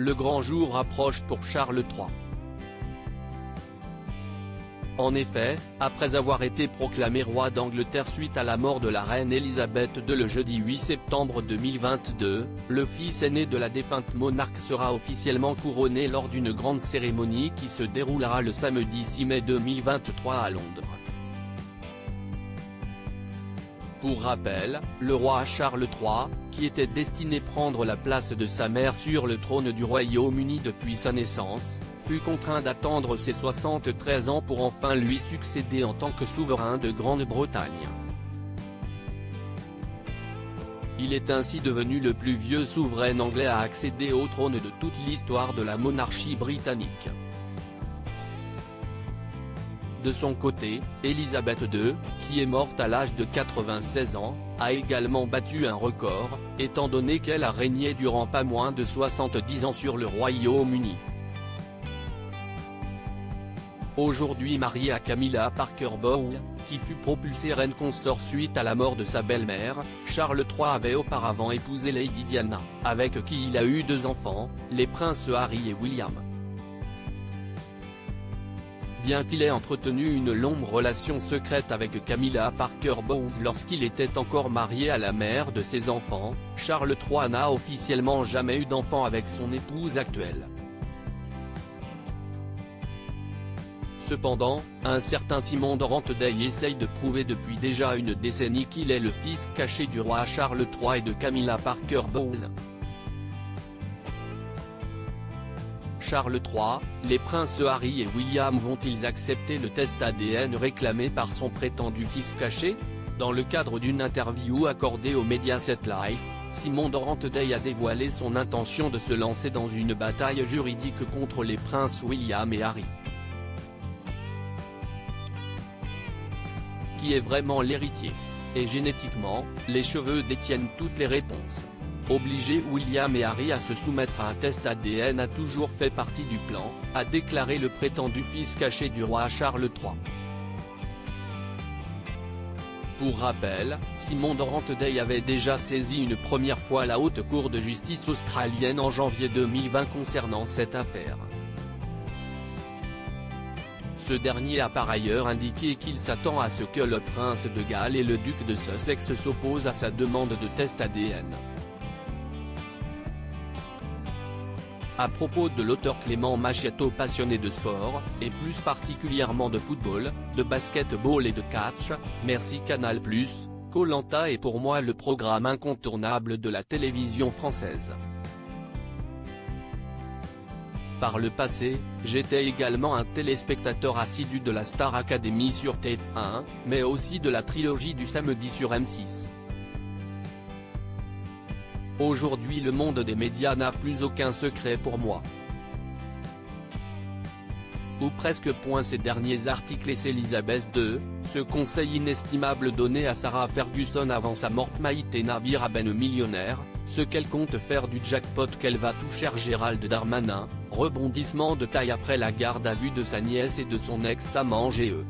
le grand jour approche pour Charles III. En effet, après avoir été proclamé roi d'Angleterre suite à la mort de la reine Elisabeth II le jeudi 8 septembre 2022, le fils aîné de la défunte monarque sera officiellement couronné lors d'une grande cérémonie qui se déroulera le samedi 6 mai 2023 à Londres. Pour rappel, le roi Charles III, qui était destiné prendre la place de sa mère sur le trône du Royaume-Uni depuis sa naissance, fut contraint d'attendre ses 73 ans pour enfin lui succéder en tant que souverain de Grande-Bretagne. Il est ainsi devenu le plus vieux souverain anglais à accéder au trône de toute l'histoire de la monarchie britannique. De son côté, Elisabeth II, qui est morte à l'âge de 96 ans, a également battu un record, étant donné qu'elle a régné durant pas moins de 70 ans sur le Royaume-Uni. Aujourd'hui mariée à Camilla Parker Bowles, qui fut propulsée reine consort suite à la mort de sa belle-mère, Charles III avait auparavant épousé Lady Diana, avec qui il a eu 2 enfants, les princes Harry et William. Bien qu'il ait entretenu une longue relation secrète avec Camilla Parker Bowles lorsqu'il était encore marié à la mère de ses enfants, Charles III n'a officiellement jamais eu d'enfant avec son épouse actuelle. Cependant, un certain Simon de Ranteday essaye de prouver depuis déjà une décennie qu'il est le fils caché du roi Charles III et de Camilla Parker Bowles. Charles III, les princes Harry et William vont-ils accepter le test ADN réclamé par son prétendu fils caché? Dans le cadre d'une interview accordée au Mediaset Live, Simon de Ranteday a dévoilé son intention de se lancer dans une bataille juridique contre les princes William et Harry. Qui est vraiment l'héritier? Et génétiquement, les cheveux détiennent toutes les réponses. Obliger William et Harry à se soumettre à un test ADN a toujours fait partie du plan, a déclaré le prétendu fils caché du roi Charles III. Pour rappel, Simon de Ranteday avait déjà saisi une première fois la Haute Cour de justice australienne en janvier 2020 concernant cette affaire. Ce dernier a par ailleurs indiqué qu'il s'attend à ce que le prince de Galles et le duc de Sussex s'opposent à sa demande de test ADN. À propos de l'auteur Clément Machiato, passionné de sport, et plus particulièrement de football, de basketball et de catch, merci Canal+, Koh-Lanta est pour moi le programme incontournable de la télévision française. Par le passé, j'étais également un téléspectateur assidu de la Star Academy sur TF1, mais aussi de la trilogie du samedi sur M6. Aujourd'hui le monde des médias n'a plus aucun secret pour moi. Ou presque. Ces derniers articles et Elisabeth II, ce conseil inestimable donné à Sarah Ferguson avant sa mort. Maïté Nabir Aben millionnaire, ce qu'elle compte faire du jackpot qu'elle va toucher. Gérald Darmanin, rebondissement de taille après la garde à vue de sa nièce et de son ex-amant GE.